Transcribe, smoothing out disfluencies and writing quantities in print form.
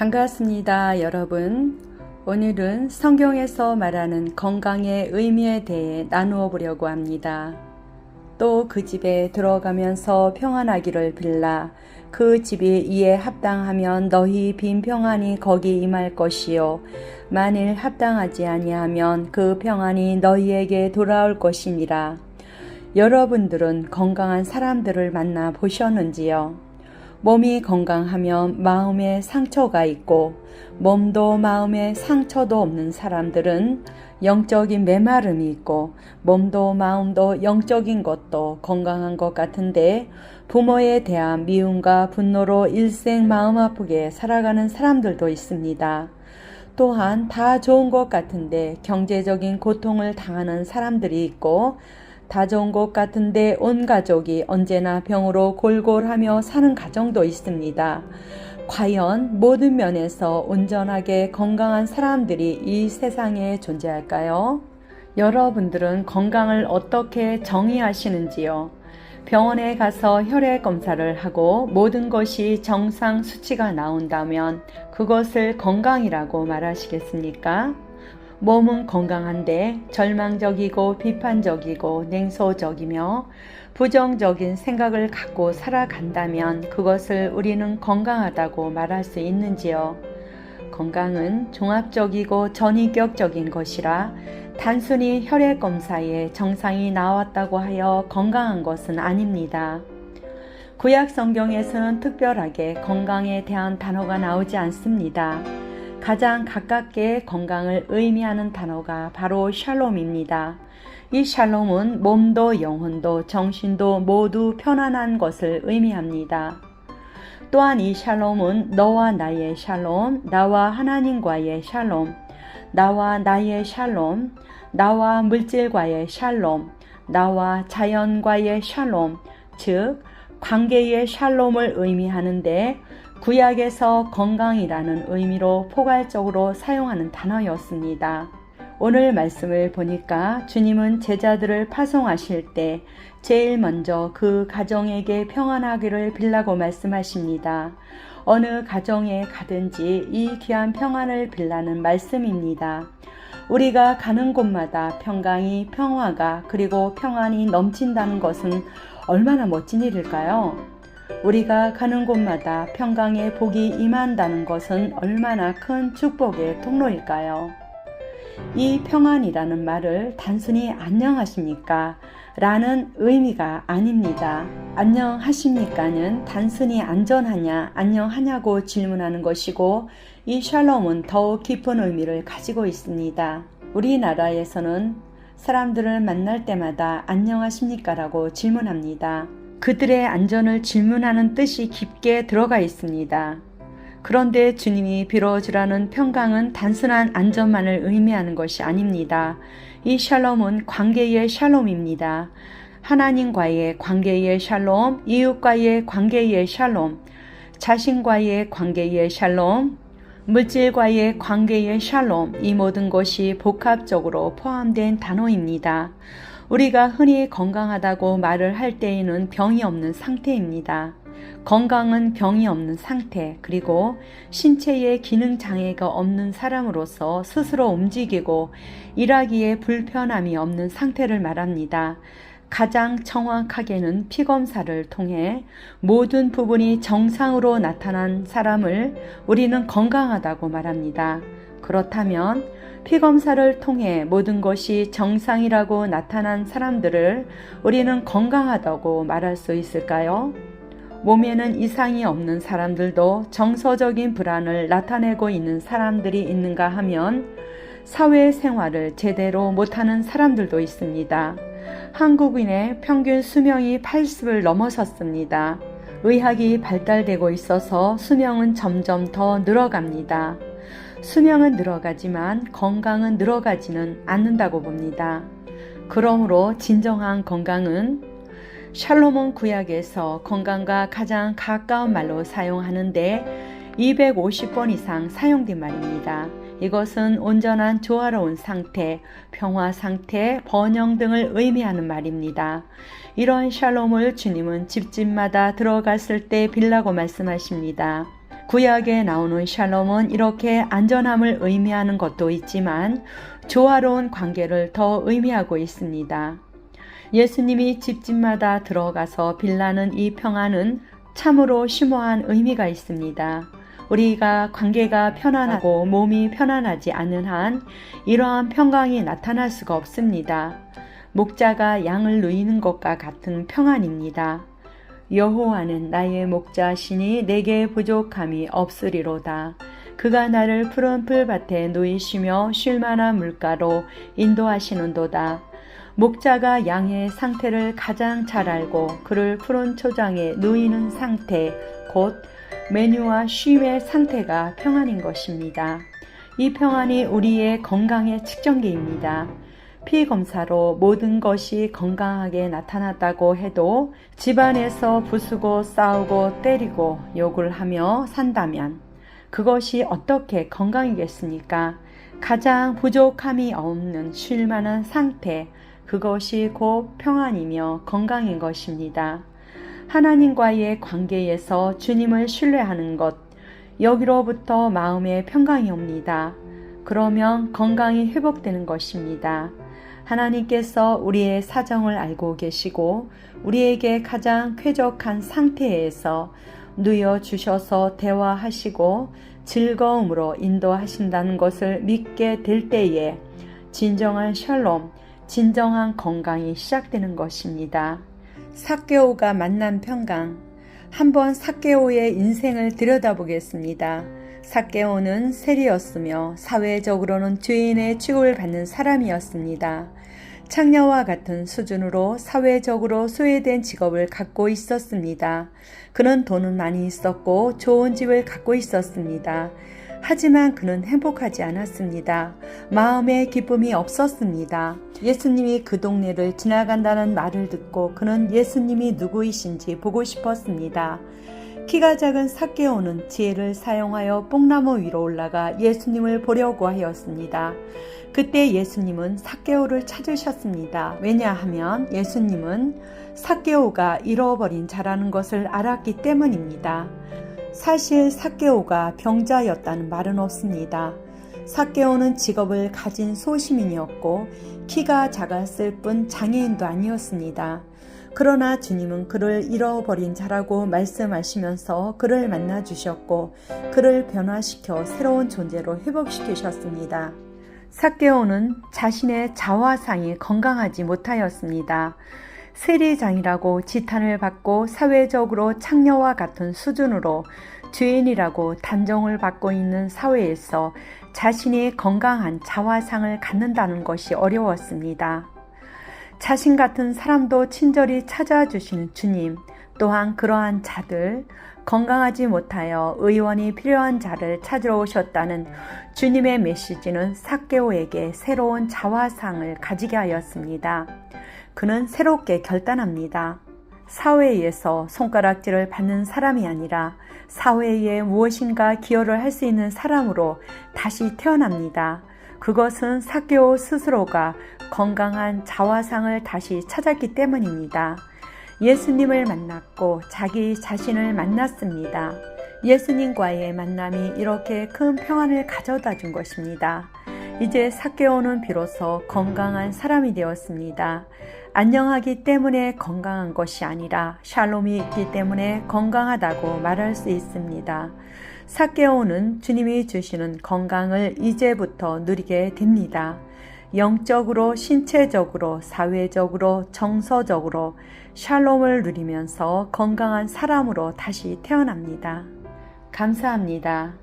반갑습니다, 여러분. 오늘은 성경에서 말하는 건강의 의미에 대해 나누어 보려고 합니다. 또 그 집에 들어가면서 평안하기를 빌라. 그 집이 이에 합당하면 너희 빈 평안이 거기 임할 것이요 만일 합당하지 아니하면 그 평안이 너희에게 돌아올 것이니라. 여러분들은 건강한 사람들을 만나 보셨는지요? 몸이 건강하면 마음에 상처가 있고 몸도 마음에 상처도 없는 사람들은 영적인 메마름이 있고 몸도 마음도 영적인 것도 건강한 것 같은데 부모에 대한 미움과 분노로 일생 마음 아프게 살아가는 사람들도 있습니다. 또한 다 좋은 것 같은데 경제적인 고통을 당하는 사람들이 있고 다 좋은 것 같은데 온 가족이 언제나 병으로 골골하며 사는 가정도 있습니다. 과연 모든 면에서 온전하게 건강한 사람들이 이 세상에 존재할까요? 여러분들은 건강을 어떻게 정의하시는지요? 병원에 가서 혈액 검사를 하고 모든 것이 정상 수치가 나온다면 그것을 건강이라고 말하시겠습니까? 몸은 건강한데 절망적이고 비판적이고 냉소적이며 부정적인 생각을 갖고 살아간다면 그것을 우리는 건강하다고 말할 수 있는지요? 건강은 종합적이고 전인격적인 것이라 단순히 혈액 검사에 정상이 나왔다고 하여 건강한 것은 아닙니다. 구약 성경에서는 특별하게 건강에 대한 단어가 나오지 않습니다. 가장 가깝게 건강을 의미하는 단어가 바로 샬롬입니다. 이 샬롬은 몸도 영혼도 정신도 모두 편안한 것을 의미합니다. 또한 이 샬롬은 너와 나의 샬롬, 나와 하나님과의 샬롬, 나와 나의 샬롬, 나와 물질과의 샬롬, 나와 자연과의 샬롬, 즉 관계의 샬롬을 의미하는데 구약에서 건강이라는 의미로 포괄적으로 사용하는 단어였습니다. 오늘 말씀을 보니까 주님은 제자들을 파송하실 때 제일 먼저 그 가정에게 평안하기를 빌라고 말씀하십니다. 어느 가정에 가든지 이 귀한 평안을 빌라는 말씀입니다. 우리가 가는 곳마다 평강이 평화가 그리고 평안이 넘친다는 것은 얼마나 멋진 일일까요? 우리가 가는 곳마다 평강의 복이 임한다는 것은 얼마나 큰 축복의 통로일까요? 이 평안이라는 말을 단순히 안녕하십니까? 라는 의미가 아닙니다. 안녕하십니까는 단순히 안전하냐, 안녕하냐고 질문하는 것이고 이 샬롬은 더욱 깊은 의미를 가지고 있습니다. 우리나라에서는 사람들을 만날 때마다 안녕하십니까? 라고 질문합니다. 그들의 안전을 질문하는 뜻이 깊게 들어가 있습니다. 그런데 주님이 빌어주라는 평강은 단순한 안전만을 의미하는 것이 아닙니다. 이 샬롬은 관계의 샬롬입니다. 하나님과의 관계의 샬롬, 이웃과의 관계의 샬롬, 자신과의 관계의 샬롬, 물질과의 관계의 샬롬, 이 모든 것이 복합적으로 포함된 단어입니다. 우리가 흔히 건강하다고 말을 할 때에는 병이 없는 상태입니다. 건강은 병이 없는 상태, 그리고 신체에 기능 장애가 없는 사람으로서 스스로 움직이고 일하기에 불편함이 없는 상태를 말합니다. 가장 정확하게는 피검사를 통해 모든 부분이 정상으로 나타난 사람을 우리는 건강하다고 말합니다. 그렇다면 피검사를 통해 모든 것이 정상이라고 나타난 사람들을 우리는 건강하다고 말할 수 있을까요? 몸에는 이상이 없는 사람들도 정서적인 불안을 나타내고 있는 사람들이 있는가 하면 사회생활을 제대로 못하는 사람들도 있습니다. 한국인의 평균 수명이 80을 넘어섰습니다. 의학이 발달되고 있어서 수명은 점점 더 늘어갑니다. 수명은 늘어가지만 건강은 늘어가지는 않는다고 봅니다. 그러므로 진정한 건강은 샬롬은 구약에서 건강과 가장 가까운 말로 사용하는데 250번 이상 사용된 말입니다. 이것은 온전한 조화로운 상태, 평화 상태, 번영 등을 의미하는 말입니다. 이런 샬롬을 주님은 집집마다 들어갔을 때 빌라고 말씀하십니다. 구약에 나오는 샬롬은 이렇게 안전함을 의미하는 것도 있지만 조화로운 관계를 더 의미하고 있습니다. 예수님이 집집마다 들어가서 빌라는 이 평안은 참으로 심오한 의미가 있습니다. 우리가 관계가 편안하고 몸이 편안하지 않는 한 이러한 평강이 나타날 수가 없습니다. 목자가 양을 누이는 것과 같은 평안입니다. 여호와는 나의 목자시니 내게 부족함이 없으리로다. 그가 나를 푸른 풀밭에 누이시며 쉴만한 물가로 인도하시는도다. 목자가 양의 상태를 가장 잘 알고 그를 푸른 초장에 누이는 상태, 곧 메뉴와 쉼의 상태가 평안인 것입니다. 이 평안이 우리의 건강의 측정기입니다. 피검사로 모든 것이 건강하게 나타났다고 해도 집안에서 부수고 싸우고 때리고 욕을 하며 산다면 그것이 어떻게 건강이겠습니까? 가장 부족함이 없는 쉴만한 상태, 그것이 곧 평안이며 건강인 것입니다. 하나님과의 관계에서 주님을 신뢰하는 것, 여기로부터 마음의 평강이 옵니다. 그러면 건강이 회복되는 것입니다. 하나님께서 우리의 사정을 알고 계시고 우리에게 가장 쾌적한 상태에서 누여주셔서 대화하시고 즐거움으로 인도하신다는 것을 믿게 될 때에 진정한 샬롬, 진정한 건강이 시작되는 것입니다. 삭개오가 만난 평강. 한번 삭개오의 인생을 들여다보겠습니다. 삭개오는 세리였으며 사회적으로는 죄인의 취급을 받는 사람이었습니다. 창녀와 같은 수준으로 사회적으로 소외된 직업을 갖고 있었습니다. 그는 돈은 많이 있었고 좋은 집을 갖고 있었습니다. 하지만 그는 행복하지 않았습니다. 마음에 기쁨이 없었습니다. 예수님이 그 동네를 지나간다는 말을 듣고 그는 예수님이 누구이신지 보고 싶었습니다. 키가 작은 삭개오는 지혜를 사용하여 뽕나무 위로 올라가 예수님을 보려고 하였습니다. 그때 예수님은 삭개오를 찾으셨습니다. 왜냐하면 예수님은 삭개오가 잃어버린 자라는 것을 알았기 때문입니다. 사실 삭개오가 병자였다는 말은 없습니다. 삭개오는 직업을 가진 소시민이었고 키가 작았을 뿐 장애인도 아니었습니다. 그러나 주님은 그를 잃어버린 자라고 말씀하시면서 그를 만나주셨고 그를 변화시켜 새로운 존재로 회복시키셨습니다. 삭개오는 자신의 자화상이 건강하지 못하였습니다. 세리장이라고 지탄을 받고 사회적으로 창녀와 같은 수준으로 죄인이라고 단정을 받고 있는 사회에서 자신이 건강한 자화상을 갖는다는 것이 어려웠습니다. 자신 같은 사람도 친절히 찾아주시는 주님, 또한 그러한 자들, 건강하지 못하여 의원이 필요한 자를 찾으러 오셨다는 주님의 메시지는 삭개오에게 새로운 자화상을 가지게 하였습니다. 그는 새롭게 결단합니다. 사회에서 손가락질을 받는 사람이 아니라 사회에 무엇인가 기여를 할 수 있는 사람으로 다시 태어납니다. 그것은 삭개오 스스로가 건강한 자화상을 다시 찾았기 때문입니다. 예수님을 만났고 자기 자신을 만났습니다. 예수님과의 만남이 이렇게 큰 평안을 가져다 준 것입니다. 이제 삭개오는 비로소 건강한 사람이 되었습니다. 안녕하기 때문에 건강한 것이 아니라 샬롬이 있기 때문에 건강하다고 말할 수 있습니다. 삭개오는 주님이 주시는 건강을 이제부터 누리게 됩니다. 영적으로, 신체적으로, 사회적으로, 정서적으로 샬롬을 누리면서 건강한 사람으로 다시 태어납니다. 감사합니다.